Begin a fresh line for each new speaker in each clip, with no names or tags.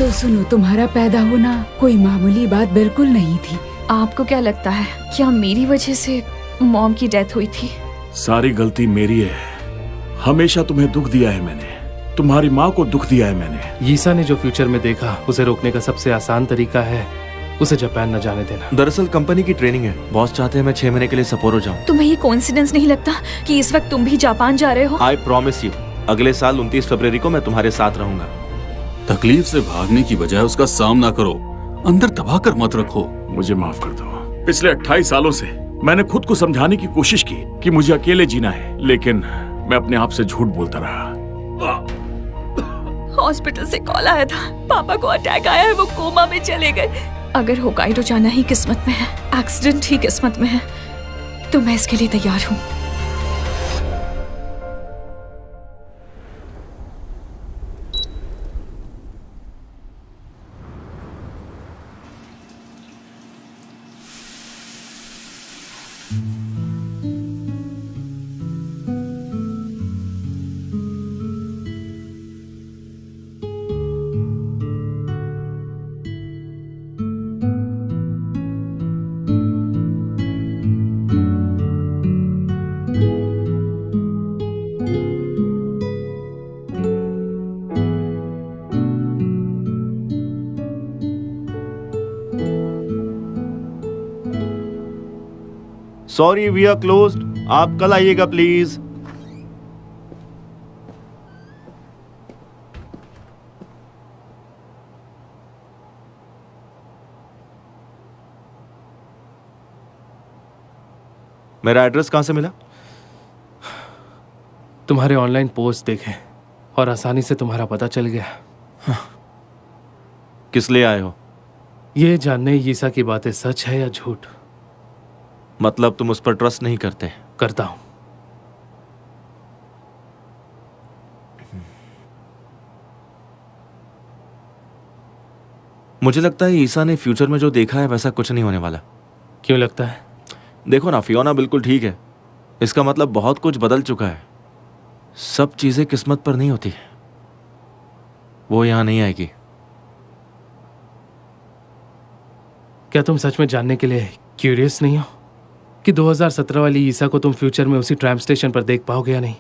तो सुनो, तुम्हारा पैदा होना कोई मामूली बात बिल्कुल नहीं थी।
आपको क्या लगता है, क्या मेरी वजह से मॉम की डेथ हुई थी?
सारी गलती मेरी है। हमेशा तुम्हें दुख दिया है मैंने, तुम्हारी माँ को दुख दिया है मैंने।
यीसा ने जो फ्यूचर में देखा, उसे रोकने का सबसे आसान तरीका है उसे जापान न जाने देना।
दरअसल कंपनी की ट्रेनिंग है, बॉस चाहते हैं मैं 6 महीने के लिए सपोरो जाऊं।
तुम्हें ये कोइंसिडेंस नहीं लगता कि इस वक्त तुम भी जापान जा रहे हो?
आई प्रॉमिस यू, अगले साल 29 फरवरी को मैं तुम्हारे साथ रहूंगा।
तकलीफ से भागने की बजाय उसका सामना करो, अंदर दबा कर मत रखो।
मुझे माफ कर दो। पिछले 28 सालों से मैंने खुद को समझाने की कोशिश की कि मुझे अकेले जीना है, लेकिन मैं अपने आप से झूठ बोलता रहा।
हॉस्पिटल से कॉल आया था, पापा को अटैक आया है, वो कोमा में चले गए। अगर होकाइडो जाना ही किस्मत में है, एक्सीडेंट ही किस्मत में है, तो मैं इसके लिए तैयार हूँ।
सॉरी वी आर क्लोज्ड, आप कल आइएगा प्लीज। मेरा एड्रेस कहां से मिला?
तुम्हारे ऑनलाइन पोस्ट देखे और आसानी से तुम्हारा पता चल गया।
किस लिए आए हो?
ये जानने यीसा की बातें सच है या झूठ।
मतलब तुम उस पर ट्रस्ट नहीं करते?
करता हूं।
मुझे लगता है ईसा ने फ्यूचर में जो देखा है वैसा कुछ नहीं होने वाला।
क्यों लगता है?
देखो ना, फियोना बिल्कुल ठीक है। इसका मतलब बहुत कुछ बदल चुका है। सब चीजें किस्मत पर नहीं होती। वो यहां नहीं आएगी।
क्या तुम सच में जानने के लिए क्यूरियस नहीं हो कि 2017 वाली ईसा को तुम फ्यूचर में उसी ट्रैम स्टेशन पर देख पाओगे या नहीं?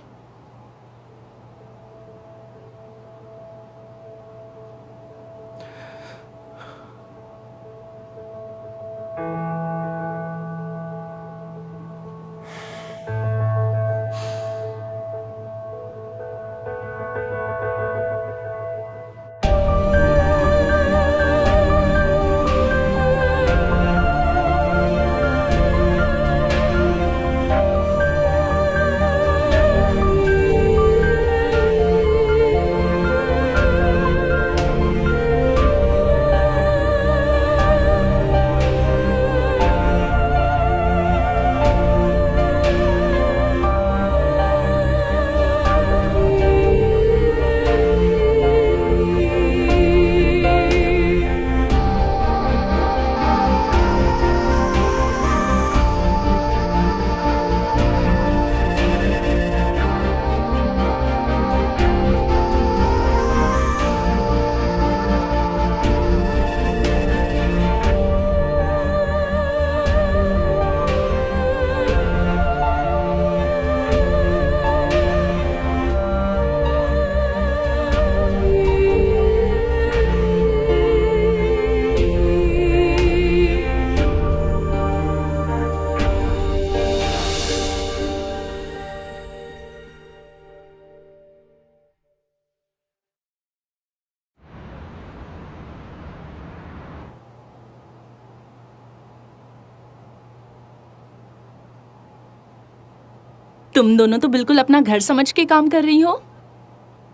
तुम दोनों तो बिल्कुल अपना घर समझ के काम कर रही हो।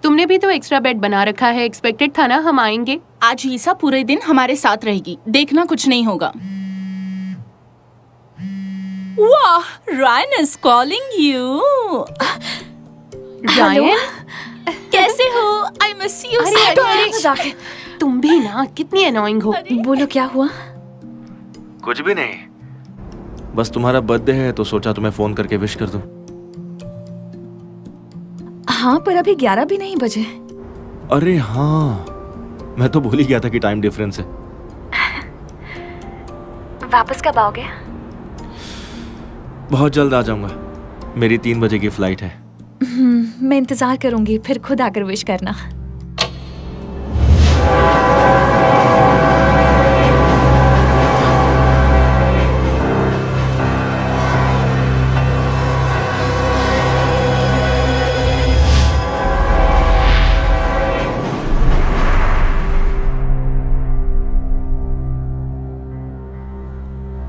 तुमने भी तो एक्स्ट्रा बेड बना रखा है, एक्सपेक्टेड था ना हम आएंगे।
आज ईसा पूरे दिन हमारे साथ रहेगी, देखना कुछ नहीं होगा। वाह, Ryan is calling you.
Ryan
कैसे हो? I miss you.
अरे तुम भी ना कितनी अनोइंग हो।
बोलो क्या हुआ?
कुछ भी नहीं, बस तुम्हारा बर्थडे है तो सोचा तुम्हें फोन करके विश कर दूं।
हाँ, पर अभी 11 भी नहीं बजे।
अरे हाँ, मैं तो भूल ही गया था कि टाइम डिफरेंस है।
वापस कब आओगे?
बहुत जल्द आ जाऊंगा, मेरी 3 बजे की फ्लाइट है।
मैं इंतजार करूंगी, फिर खुद आकर विश करना।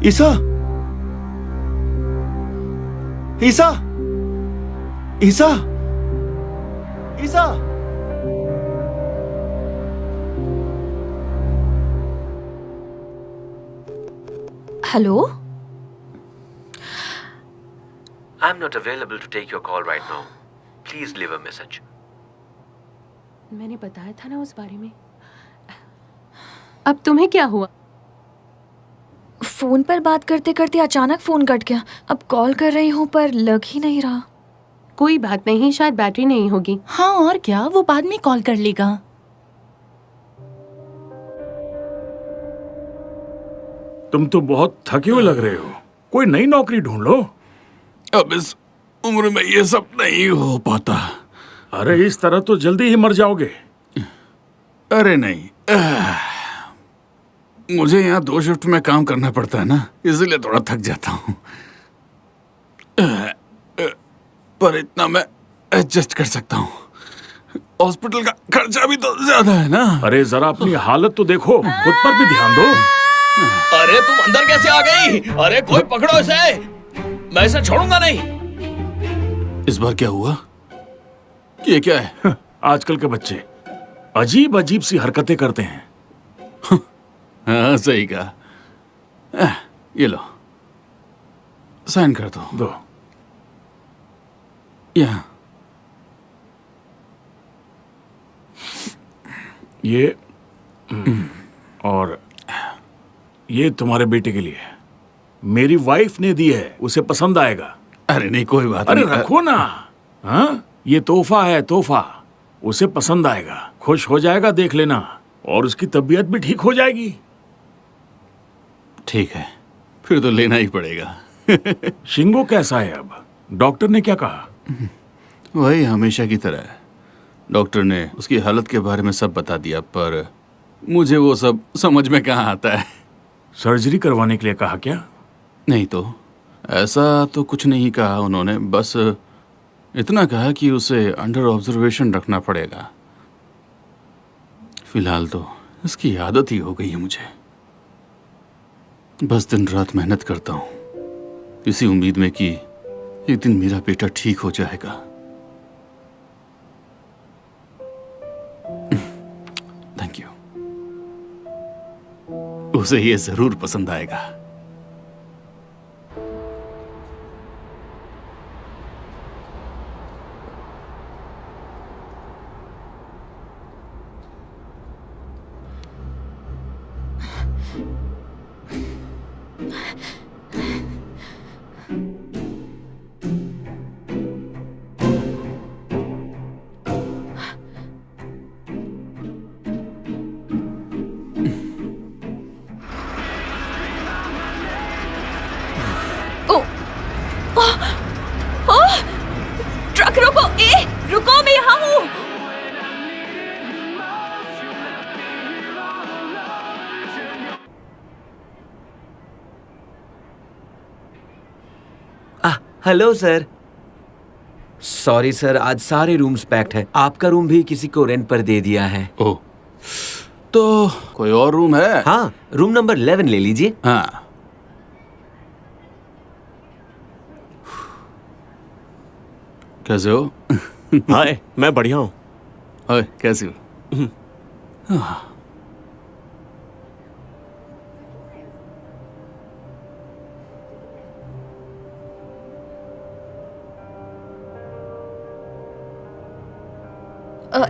ईसा, ईसा, ईसा, ईसा।
Hello?
I'm not available to take your call right now. Please leave a message.
मैंने बताया था ना उस बारे में। अब तुम्हें क्या हुआ?
फोन पर बात करते करते अचानक फोन कट गया। अब कॉल कर रही हूँ पर लग ही नहीं रहा।
कोई बात नहीं, शायद बैटरी नहीं होगी।
हाँ और क्या, वो बाद में कॉल कर लेगा।
तुम तो बहुत थके हुए लग रहे हो, कोई नई नौकरी ढूंढ लो।
अब इस उम्र में ये सब नहीं हो पाता।
अरे इस तरह तो जल्दी ही मर जाओगे।
अरे नहीं, मुझे यहाँ 2 शिफ्ट में काम करना पड़ता है ना, इसलिए थोड़ा थक जाता हूँ। पर इतना मैं एडजस्ट कर सकता हूँ। हॉस्पिटल का खर्चा भी तो ज्यादा है ना।
अरे जरा अपनी हालत तो देखो, खुद पर भी ध्यान दो।
अरे तुम अंदर कैसे आ गई? अरे कोई पकड़ो इसे, मैं इसे छोड़ूंगा नहीं।
इस बार क्या हुआ? ये क्या है?
आजकल के बच्चे अजीब अजीब सी हरकतें करते हैं।
हाँ सही कहा। ये लो, साइन कर दो। यहाँ
ये और ये तुम्हारे बेटे के लिए मेरी वाइफ ने दी है, उसे पसंद आएगा।
अरे नहीं, कोई बात
अरे
नहीं।
रखो ना। हाँ, ये तोहफा है, तोहफा। उसे पसंद आएगा, खुश हो जाएगा, देख लेना, और उसकी तबीयत भी ठीक हो जाएगी।
ठीक है, फिर तो लेना ही पड़ेगा।
शिंगो कैसा है अब? डॉक्टर ने क्या कहा?
वही हमेशा की तरह है। डॉक्टर ने उसकी हालत के बारे में सब बता दिया, पर मुझे वो सब समझ में कहाँ आता है।
सर्जरी करवाने के लिए कहा क्या?
नहीं तो ऐसा तो कुछ नहीं कहा उन्होंने, बस इतना कहा कि उसे अंडर ऑब्जर्वेशन रखना पड़ेगा। फिलहाल तो इसकी आदत ही हो गई है मुझे। बस दिन रात मेहनत करता हूँ, इसी उम्मीद में कि एक दिन मेरा बेटा ठीक हो जाएगा। Thank you. उसे ये जरूर पसंद आएगा।
ट्रक रोको! रुको, मैं यहाँ हूँ।
Hello sir. सॉरी सर, आज सारे रूम्स पैक्ड है। आपका रूम भी किसी को रेंट पर दे दिया है।
ओह, तो कोई और रूम है?
हाँ, रूम नंबर 11 ले लीजिए।
हाँ। कैसे हो?
हाय, मैं बढ़िया हूँ।
ओए, कैसे हो?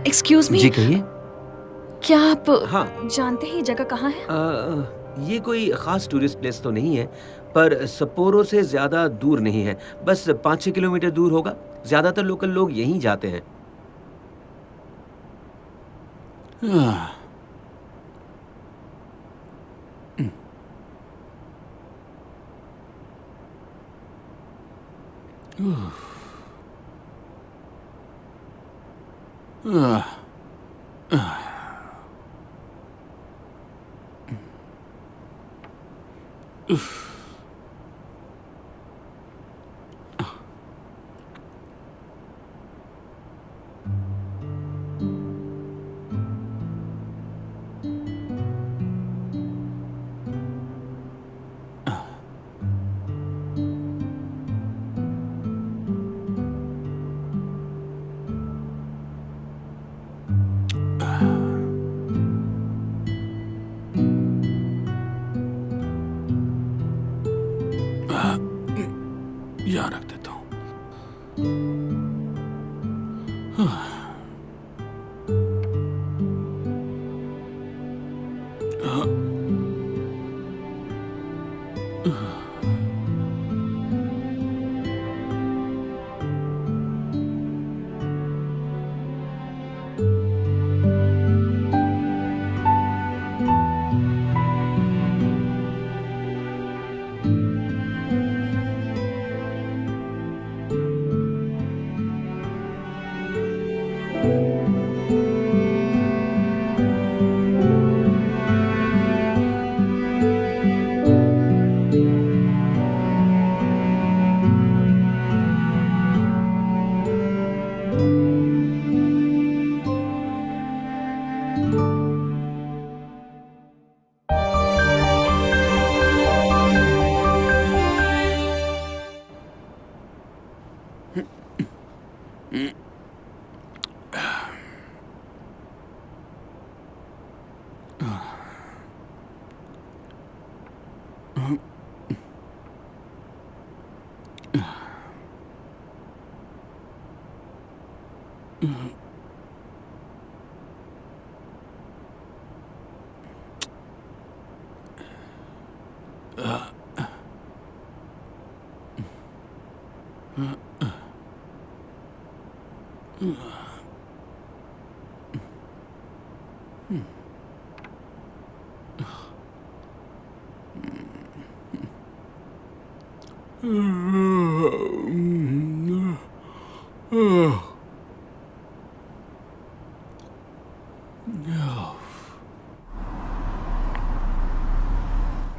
एक्सक्यूज मी,
जी कहिए।
क्या आप
हाँ।
जानते हैं ये जगह कहाँ है?
ये कोई खास टूरिस्ट प्लेस तो नहीं है, पर सप्पोरो से ज्यादा दूर नहीं है, बस 5-6 किलोमीटर दूर होगा। ज्यादातर लोकल लोग यहीं जाते हैं।
यहाँ रख देता हूँ।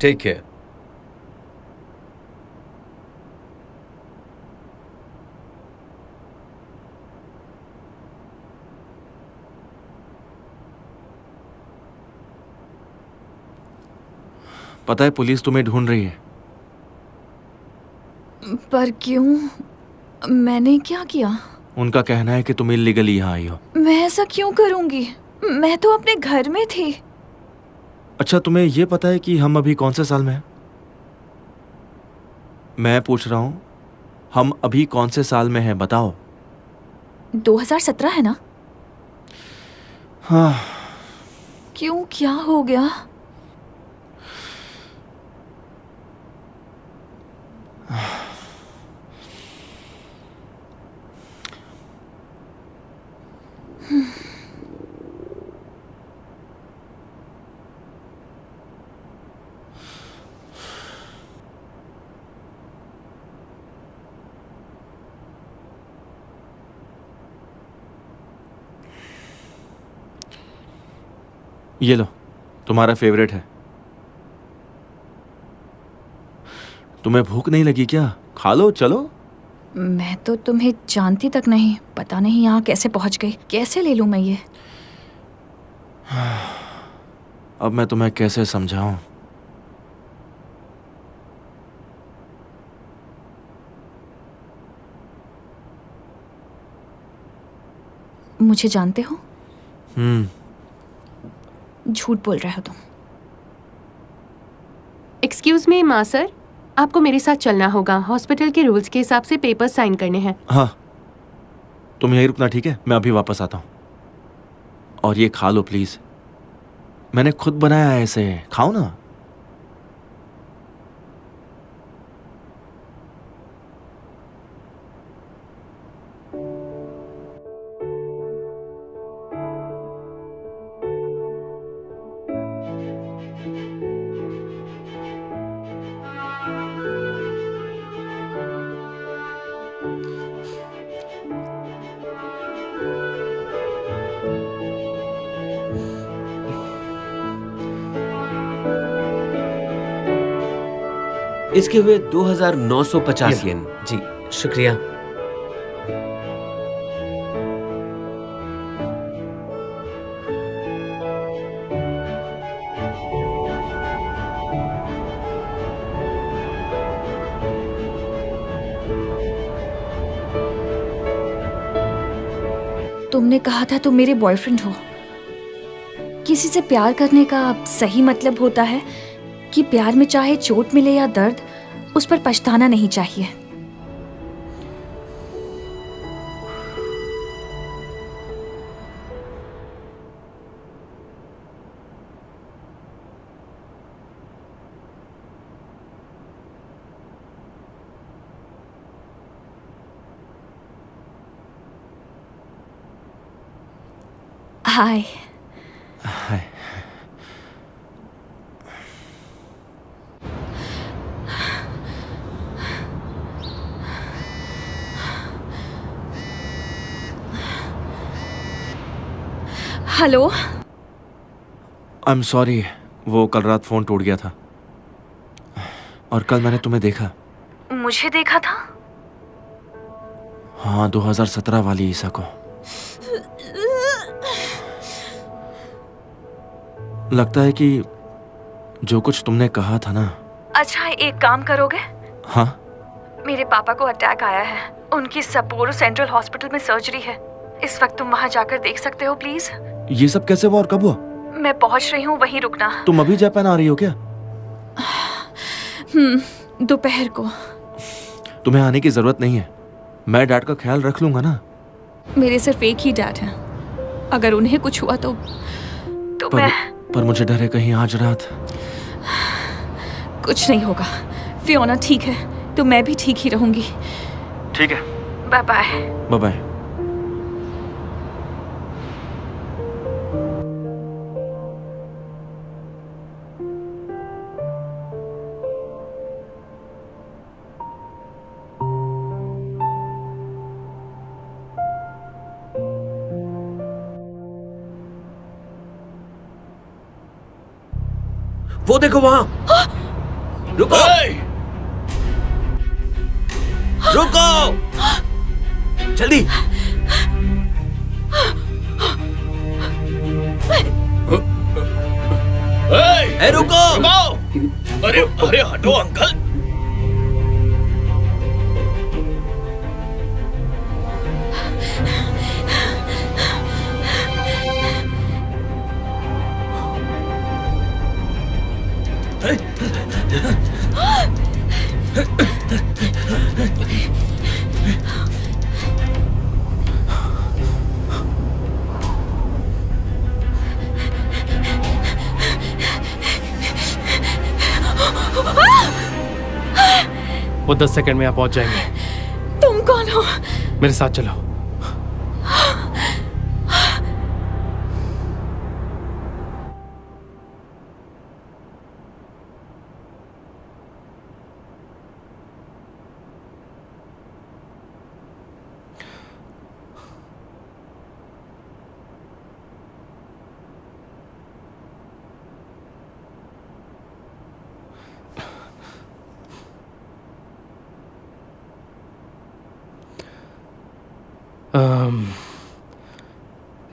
Take care.
पता है पुलिस तुम्हें ढूंढ रही है।
पर क्यों? मैंने क्या किया?
उनका कहना है कि तुम इल्लीगली यहाँ आई हो।
मैं ऐसा क्यों करूंगी? मैं तो अपने घर में थी।
अच्छा, तुम्हें ये पता है कि हम अभी कौन से साल में हैं? मैं पूछ रहा हूँ, हम अभी कौन से साल में हैं, बताओ।
2017 है ना?
हाँ।
क्यों, क्या हो गया?
ये लो, तुम्हारा फेवरेट है। तुम्हें भूख नहीं लगी क्या? खा लो, चलो।
मैं तो तुम्हें जानती तक नहीं, पता नहीं यहाँ कैसे पहुँच गई। कैसे ले लूँ मैं ये?
अब मैं तुम्हें कैसे समझाऊं?
मुझे जानते हो? झूठ बोल रहे हो तुम।
एक्सक्यूज मी माँ सर, आपको मेरे साथ चलना होगा। हॉस्पिटल के रूल्स के हिसाब से पेपर साइन करने हैं।
हाँ, तुम यहीं रुकना, ठीक है? मैं अभी वापस आता हूँ। और ये खा लो प्लीज, मैंने खुद बनाया है इसे, खाओ ना।
इसके हुए 2,950 येन। जी शुक्रिया।
तुमने कहा था तुम मेरे बॉयफ्रेंड हो। किसी से प्यार करने का सही मतलब होता है कि प्यार में चाहे चोट मिले या दर्द, उस पर पछताना नहीं चाहिए। हाय।
हाय।
हेलो।
आई एम सॉरी, वो कल रात फोन टूट गया था और कल मैंने तुम्हें देखा।
मुझे देखा था?
हाँ, 2017 वाली ईसा को। लगता है कि जो कुछ तुमने कहा था ना।
अच्छा, एक काम करोगे?
हाँ।
मेरे पापा को अटैक आया है। उनकी सपोरो सेंट्रल हॉस्पिटल में सर्जरी है। इस वक्त तुम वहाँ जाकर देख सकते हो प्लीज?
ये सब कैसे हुआ और कब हुआ?
मैं पहुँच रही हूँ, वहीं रुकना।
तुम अभी जापान आ रही हो क्या?
दोपहर को।
तुम्हें आने की जरूरत नहीं है, मैं डैड का ख्याल रख लूंगा ना।
मेरे सिर्फ एक ही डैड है। अगर उन्हें कुछ हुआ तो
पर मुझे डर है कहीं आज रात।
कुछ नहीं होगा। फियोना ठीक है तो मैं भी ठीक ही रहूंगी।
ठीक है,
बाय बाय।
Bye bye.
वो देखो वहां। रुको। रुको जल्दी। रुको।
अरे अरे हटो अंकल।
वो 10 सेकंड में यहाँ पहुंच जाएंगे।
तुम कौन हो?
मेरे साथ चलो।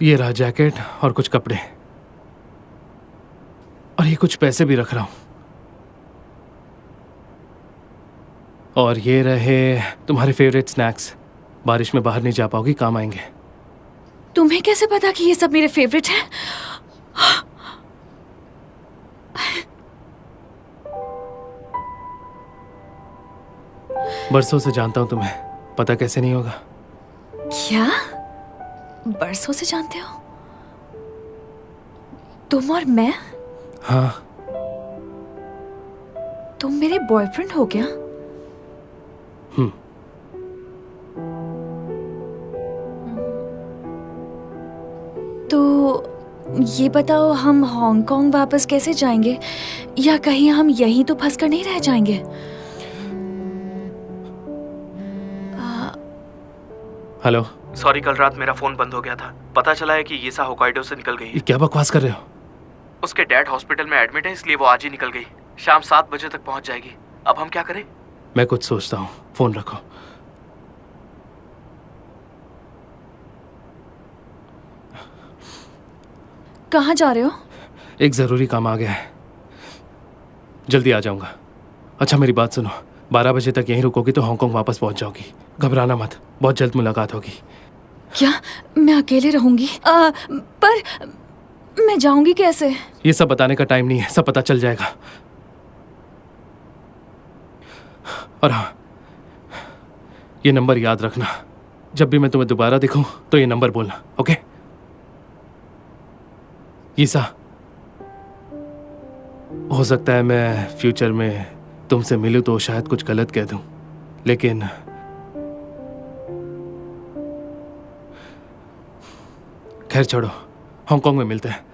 ये रहा जैकेट और कुछ कपड़े, और ये कुछ पैसे भी रख रहा हूं। और ये रहे तुम्हारे फेवरेट स्नैक्स। बारिश में बाहर नहीं जा पाओगी, काम आएंगे।
तुम्हें कैसे पता कि ये सब मेरे फेवरेट हैं?
बरसों से जानता हूं तुम्हें, पता कैसे नहीं होगा?
क्या? बरसों से जानते हो? तुम और मैं?
हाँ।
तुम मेरे बॉयफ्रेंड हो क्या? तो ये बताओ, हम हांगकांग वापस कैसे जाएंगे? या कहीं हम यहीं तो फंस कर नहीं रह जाएंगे?
हेलो,
सॉरी, कल रात मेरा फोन बंद हो गया था। पता चला है कि यीसा होकाइडो से निकल गई
ये
है।
क्या बकवास कर रहे हो?
उसके डैड हॉस्पिटल में एडमिट है, इसलिए वो आज ही निकल गई। शाम 7 बजे तक पहुंच जाएगी। अब हम क्या करें?
मैं कुछ सोचता हूँ, फोन रखो।
कहाँ जा रहे हो?
एक जरूरी काम आ गया है, जल्दी आ जाऊंगा। अच्छा मेरी बात सुनो, 12 बजे तक यहीं रुकोगी तो हांगकांग वापस पहुंच जाओगी। घबराना मत, बहुत जल्द मुलाकात होगी।
क्या मैं अकेले रहूंगी? पर मैं जाऊंगी कैसे?
ये सब बताने का टाइम नहीं है, सब पता चल जाएगा। और हाँ, ये नंबर याद रखना, जब भी मैं तुम्हें दोबारा दिखूं तो ये नंबर बोलना, ओके? ईसा, हो सकता है मैं फ्यूचर में तुमसे मिलूं तो शायद कुछ गलत कह दूं, लेकिन खैर छोड़ो, हांगकांग में मिलते हैं।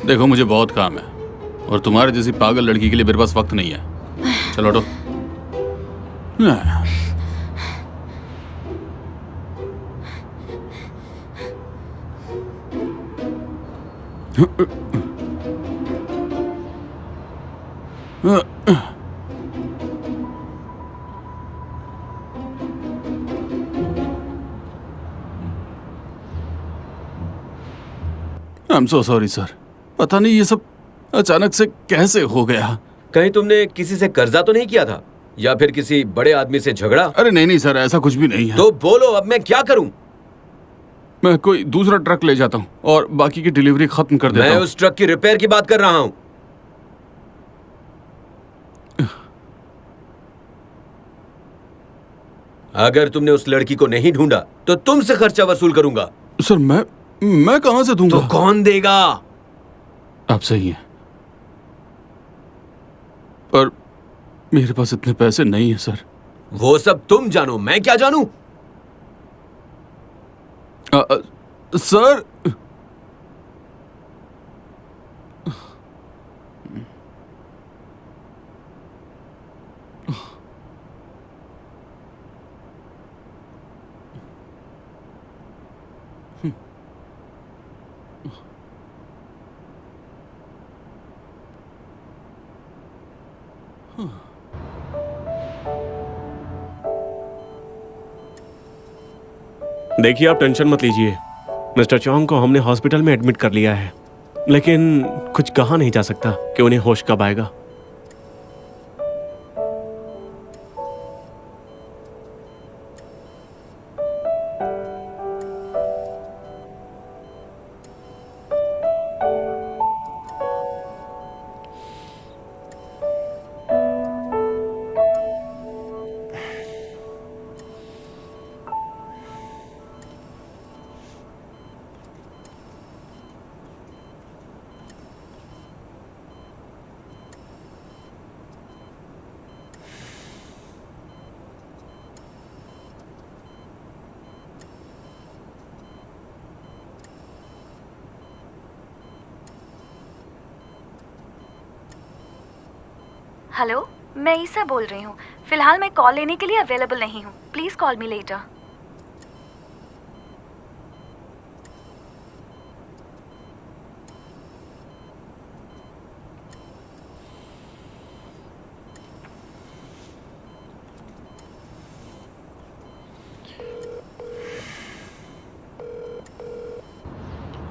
देखो मुझे बहुत काम है और तुम्हारे जैसी पागल लड़की के लिए मेरे पास वक्त नहीं है। चलो हटो। I'm so sorry सर, पता नहीं ये सब अचानक से कैसे हो गया।
कहीं तुमने किसी से कर्जा तो नहीं किया था या फिर किसी बड़े आदमी से झगड़ा?
अरे नहीं नहीं सर, ऐसा कुछ भी नहीं है।
तो बोलो, अब मैं क्या करूं?
मैं कोई दूसरा ट्रक ले जाता हूँ और बाकी की डिलीवरी खत्म कर देता हूँ।
मैं उस ट्रक की रिपेयर की बात कर रहा हूँ। अगर तुमने उस लड़की को नहीं ढूंढा तो तुमसे खर्चा वसूल करूंगा।
सर मैं कहां से दूंगा?
तो कौन देगा?
आप सही हैं, पर मेरे पास इतने पैसे नहीं है सर।
वो सब तुम जानो, मैं क्या जानूं?
सर
देखिए, आप टेंशन मत लीजिए। मिस्टर चौंग को हमने हॉस्पिटल में एडमिट कर लिया है, लेकिन कुछ कहा नहीं जा सकता कि उन्हें होश कब आएगा।
हेलो, मैं ईसा बोल रही हूँ। फिलहाल मैं कॉल लेने के लिए अवेलेबल नहीं हूँ। Please call me later.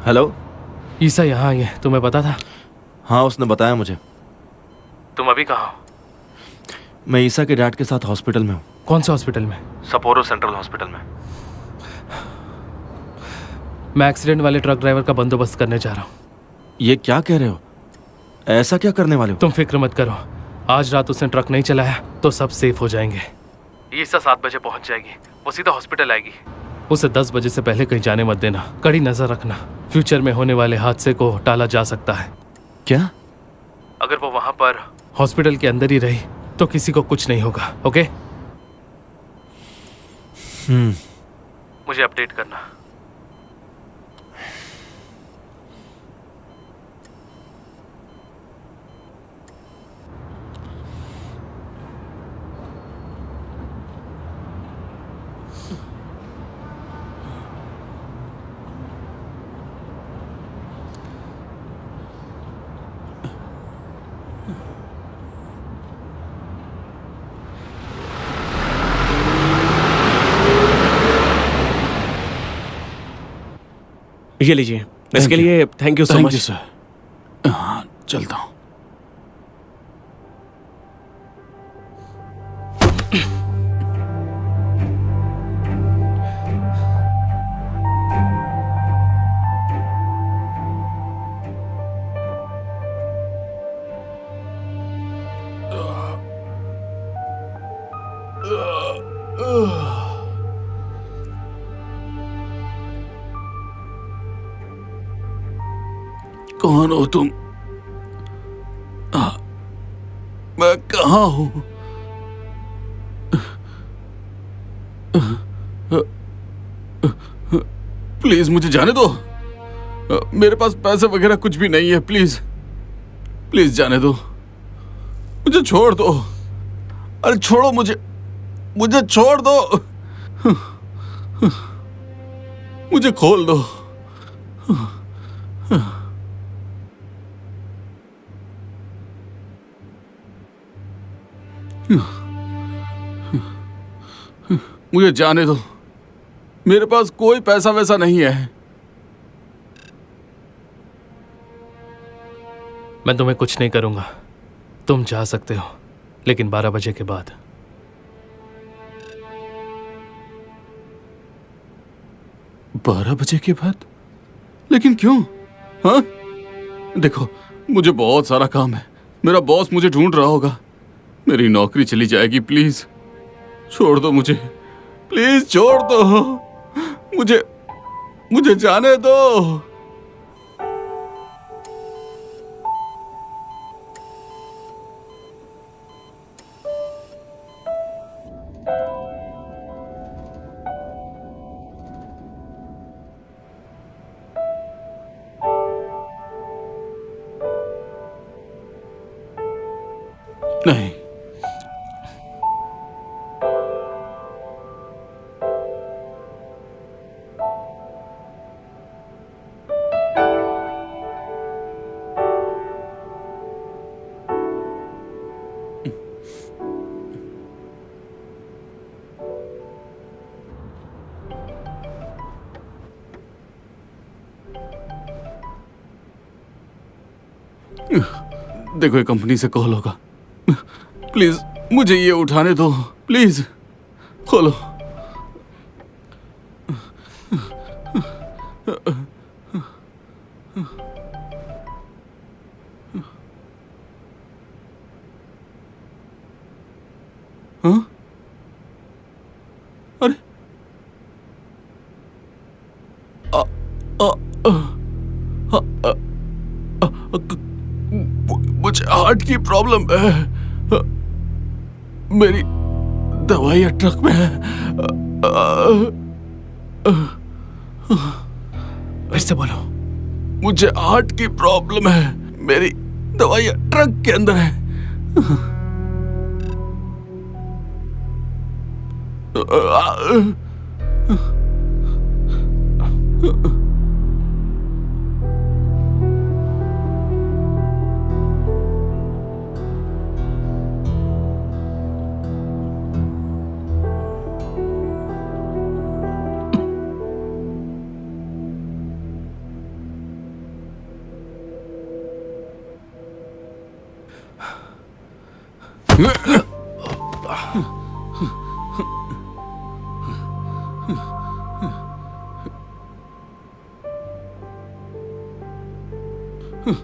Hello.
Isa यहाँ आई है, तुम्हें पता था?
हाँ, उसने बताया मुझे।
तुम अभी कहाँ हो?
मैं ईसा के डैड के साथ हॉस्पिटल में हूँ।
कौन से हॉस्पिटल में?
सपोरो सेंट्रल हॉस्पिटल में।
मैं एक्सीडेंट वाले ट्रक ड्राइवर का बंदोबस्त करने जा रहा हूँ।
ये क्या कह रहे हो? ऐसा क्या करने वाले हो?
तुम फिक्र मत करो, आज रात उसने ट्रक नहीं चलाया तो सब सेफ हो जाएंगे। ईसा 7 बजे पहुंच जाएगी, वो सीधा हॉस्पिटल आएगी। उसे 10 बजे से पहले कहीं जाने मत देना, कड़ी नजर रखना। फ्यूचर में होने वाले हादसे को टाला जा सकता है।
क्या?
अगर वो वहां पर हॉस्पिटल के अंदर ही रही तो किसी को कुछ नहीं होगा। ओके? मुझे अपडेट करना।
ये लीजिए, इसके लिए thank you so
thank
much.
You sir. हाँ, चलता हूँ। कौन हो तुम? मैं कहाँ हूँ? प्लीज मुझे जाने दो। मेरे पास पैसे वगैरह कुछ भी नहीं है। प्लीज प्लीज जाने दो, मुझे छोड़ दो। अरे छोड़ो मुझे, मुझे छोड़ दो। मुझे खोल दो। मुझे जाने दो, मेरे पास कोई पैसा वैसा नहीं है।
मैं तुम्हें कुछ नहीं करूंगा, तुम जा सकते हो, लेकिन 12 बजे के बाद।
12 बजे के बाद? लेकिन क्यों? हाँ, देखो मुझे बहुत सारा काम है, मेरा बॉस मुझे ढूंढ रहा होगा, मेरी नौकरी चली जाएगी। प्लीज छोड़ दो मुझे, प्लीज छोड़ दो मुझे, मुझे जाने दो। नहीं, देखो ये कंपनी से कॉल होगा। प्लीज मुझे ये उठाने दो, प्लीज खोलो। हाँ? अरे मुझे हार्ट की प्रॉब्लम है, मेरी दवाइयाँ ट्रक में है।
फिर से बोलो।
मुझे हार्ट की प्रॉब्लम है, मेरी दवाइयाँ ट्रक के अंदर है। Hello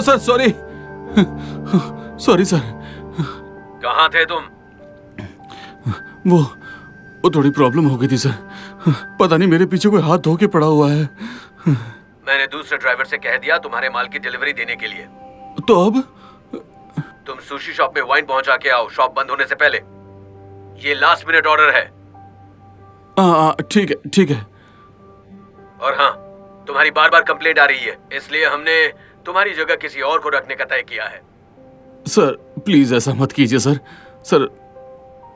sir, sorry sir.
कहाँ थे तुम?
वो थोड़ी प्रॉब्लम हो गई थी सर। पता नहीं मेरे पीछे कोई हाथ धो के पड़ा हुआ है।
मैंने दूसरे ड्राइवर से कह दिया तुम्हारे माल की डिलीवरी देने के लिए।
तो अब?
तुम सुशी शॉप में वाइन पहुंचा के आओ, शॉप बंद होने से पहले। ये लास्ट मिनट ऑर्डर है।
ठीक है।
और हाँ, तुम्हारी बार बार कंप्लेंट आ रही है, इसलिए हमने तुम्हारी जगह किसी और को रखने का तय किया है।
सर प्लीज ऐसा मत कीजिए सर,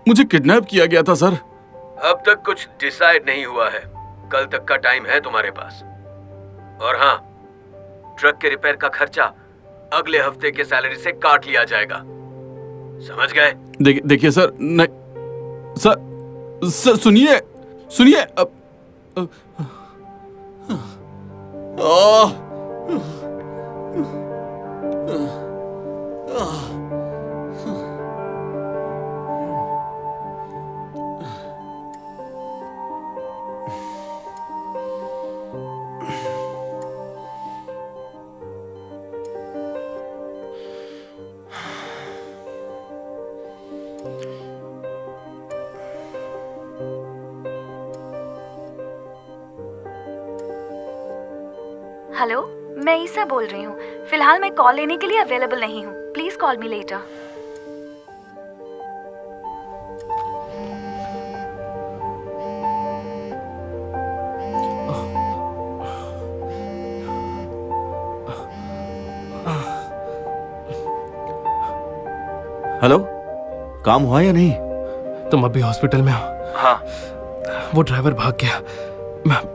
मुझे किडनैप किया गया था सर।
अब तक कुछ डिसाइड नहीं हुआ है, कल तक का टाइम है तुम्हारे पास। और हाँ, ट्रक के रिपेयर का खर्चा अगले हफ्ते के सैलरी से काट लिया जाएगा, समझ गए?
देखिए सर, नहीं सर, सुनिए अब
हेलो, मैं ईसा बोल रही हूँ। फिलहाल मैं कॉल लेने के लिए अवेलेबल नहीं हूँ। Please call me later.
Hello, काम हुआ या नहीं?
तुम अभी हॉस्पिटल में हो?
हाँ।
वो ड्राइवर भाग गया।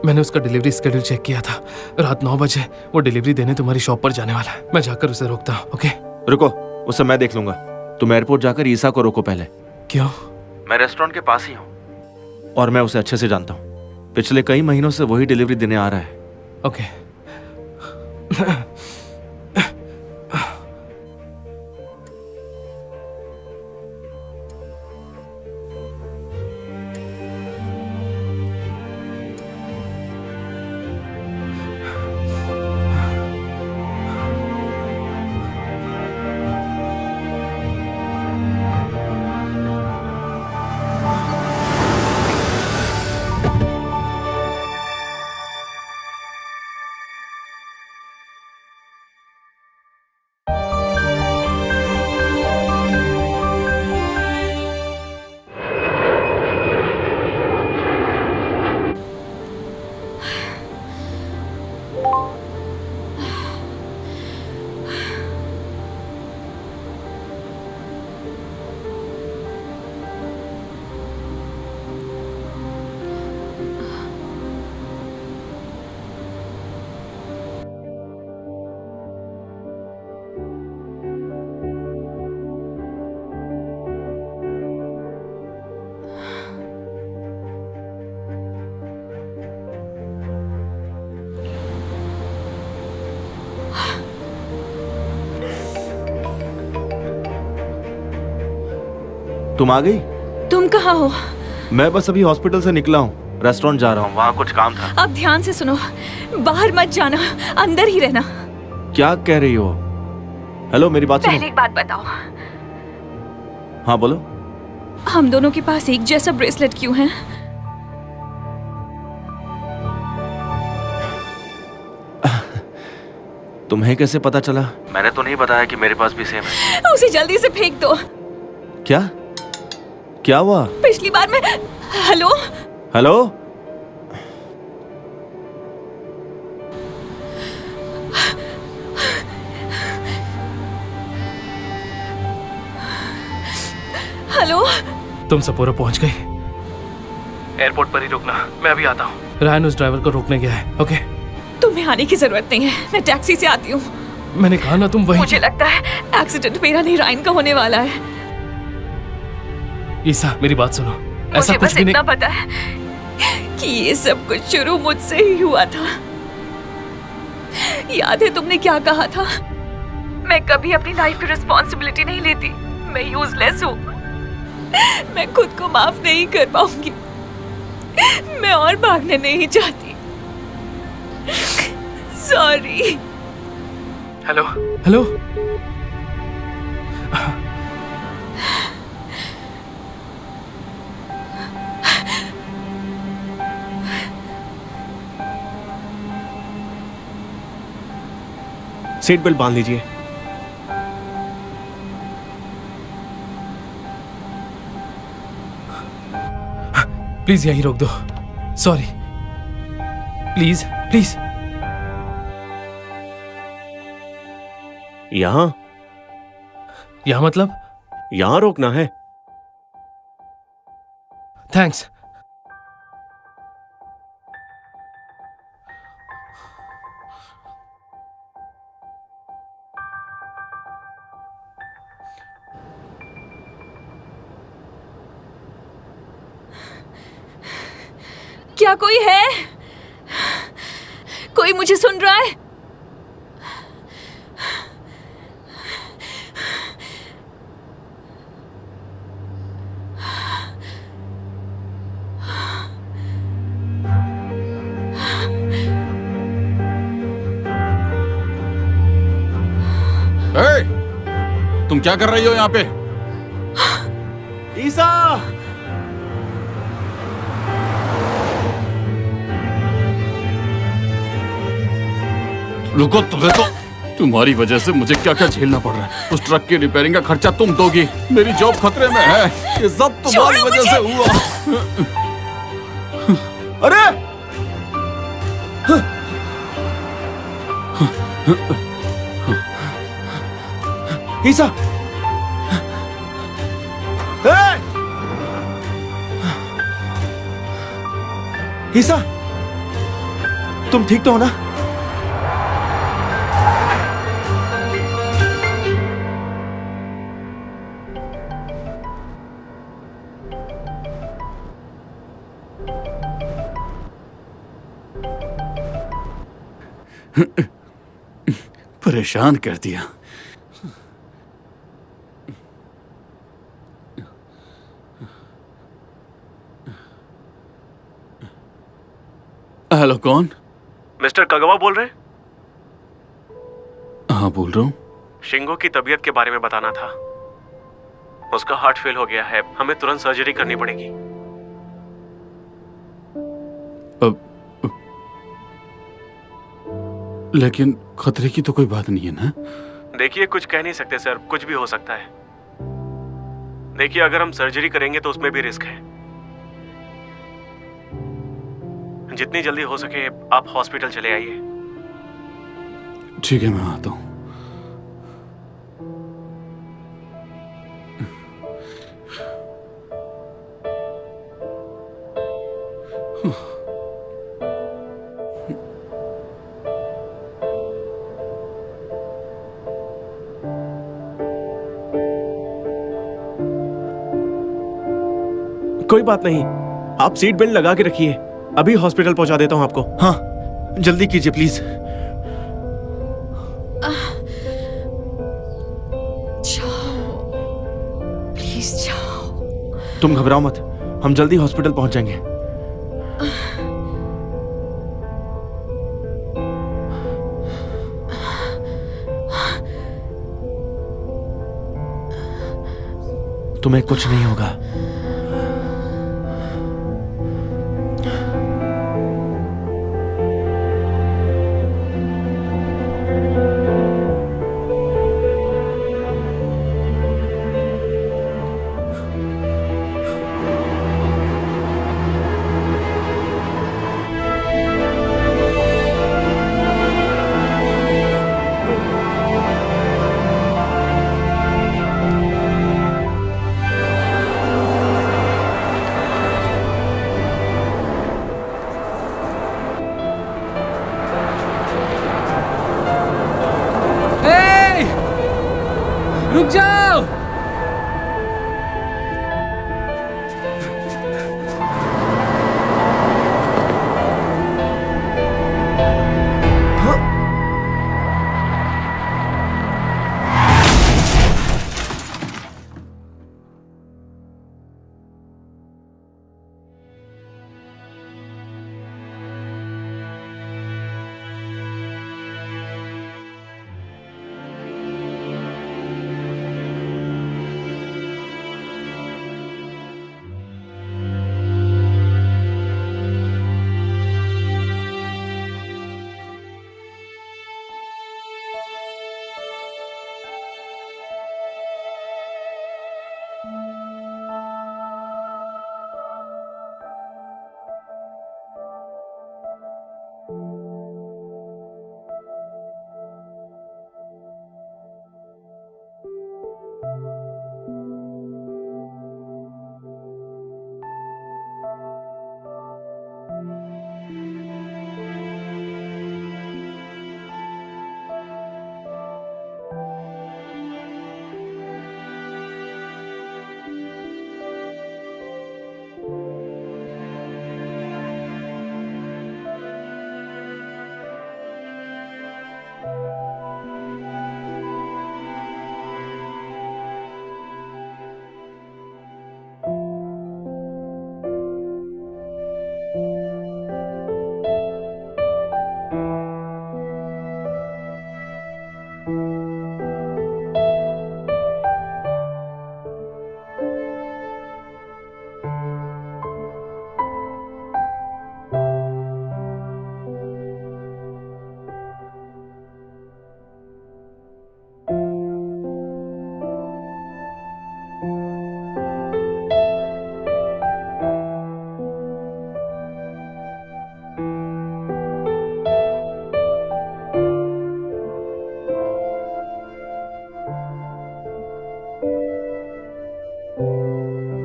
मैंने उसका डिलीवरी स्केड्यूल चेक किया था। रात 9 बजे वो डिलीवरी देने तुम्हारी शॉप पर जाने वाला है। मैं जाकर उसे रोकता हूँ। ओके?
रुको, उसे मैं देख लूंगा। तुम एयरपोर्ट जाकर ईसा को रोको पहले।
क्यों?
मैं रेस्टोरेंट के पास ही हूँ और मैं उसे अच्छे से जानता हूँ। पिछले कई महीनों से वही डिलीवरी देने आ रहा है।
ओके।
तुम आ गई?
तुम कहाँ हो?
मैं बस अभी हॉस्पिटल से निकला हूँ, रेस्टोरेंट जा रहा हूँ, वहाँ कुछ काम था।
अब ध्यान से सुनो, बाहर मत जाना, अंदर ही रहना।
क्या कह रही हो? हेलो, मेरी बात सुनो।
पहले एक बात बताओ।
हाँ बोलो।
हम दोनों के पास एक जैसा ब्रेसलेट क्यों है?
तुम्हें कैसे पता चला? मैंने तो नहीं बताया कि मेरे पास भी सेम है।
उसे जल्दी से फेंक दो।
क्या हुआ?
पिछली बार मैं... हेलो?
हेलो?
हेलो?
तुम सपोरा पहुंच गई? एयरपोर्ट पर ही रुकना, मैं अभी आता हूँ। रायन उस ड्राइवर को रोकने गया है। ओके?
तुम्हें आने की जरूरत नहीं है, मैं टैक्सी से आती हूँ।
मैंने कहा ना तुम वही।
मुझे लगता है एक्सीडेंट मेरा नहीं रायन का होने वाला है।
ईसा, मेरी बात सुनो। ऐसा
मुझे
कुछ
बस
भी
इतना
नहीं।
पता है कि ये सब कुछ शुरू मुझसे ही हुआ था। याद है तुमने क्या कहा था? मैं कभी अपनी लाइफ की रिस्पॉन्सिबिलिटी नहीं लेती, मैं यूजलेस हूँ, मैं खुद को माफ नहीं कर पाऊंगी, मैं और भागने नहीं चाहती। Sorry.
Hello hello.
Seat belt बांध लीजिए।
प्लीज यहीं रोक दो। Sorry, please please.
यहां
यहां मतलब?
यहां रोकना है।
थैंक्स।
क्या कोई है? कोई मुझे सुन रहा है?
तुम क्या कर रही हो यहाँ पे?
ईसा!
रुको तो देखो, तुम्हारी वजह से मुझे क्या क्या झेलना पड़ रहा है। उस ट्रक की रिपेयरिंग का खर्चा तुम दोगी, मेरी जॉब खतरे में है, ये सब तुम्हारी वजह से हुआ।
अरे! ईसा! ईसा! तुम ठीक तो हो ना?
परेशान कर दिया। हेलो, कौन?
मिस्टर कगवा बोल रहे?
हाँ, बोल रहा हूँ।
शिंगो की तबीयत के बारे में बताना था। उसका हार्ट फेल हो गया है, हमें तुरंत सर्जरी करनी पड़ेगी।
लेकिन खतरे की तो कोई बात नहीं है ना?
देखिए, कुछ कह नहीं सकते सर, कुछ भी हो सकता है। देखिए, अगर हम सर्जरी करेंगे तो उसमें भी रिस्क है। जितनी जल्दी हो सके आप हॉस्पिटल चले आइए।
ठीक है, मैं आता हूँ।
कोई बात नहीं, आप सीट बेल्ट लगा के रखिए, अभी हॉस्पिटल पहुंचा देता हूं आपको।
हाँ, जल्दी कीजिए प्लीज।
जाओ, प्लीज जाओ।
तुम घबराओ मत, हम जल्दी हॉस्पिटल पहुंच जाएंगे। तुम्हें कुछ नहीं होगा।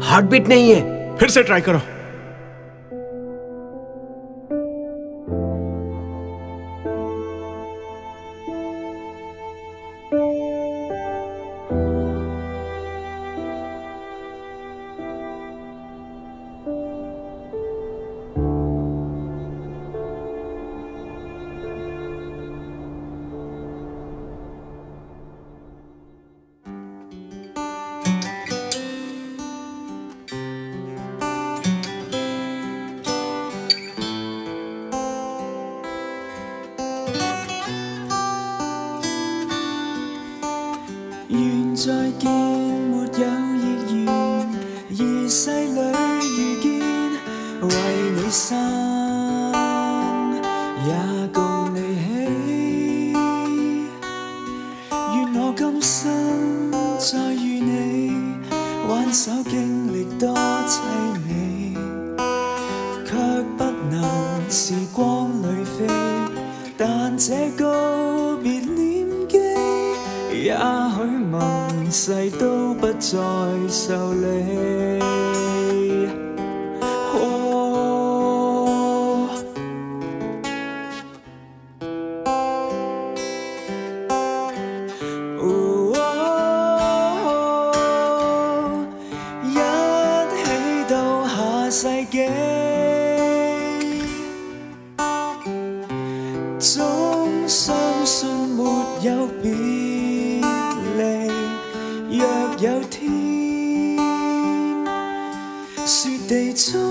हार्ट बीट नहीं है।
फिर से ट्राई करो।
願再見，沒有亦願，而世裏遇見，為你生，也共你喜。願我今生再與你挽手，經歷多凄美，卻不能時光裏飛。但這告別念記，也許盟誓都不再受理。一起到下世紀，總相信沒有別離。若有天，雪地中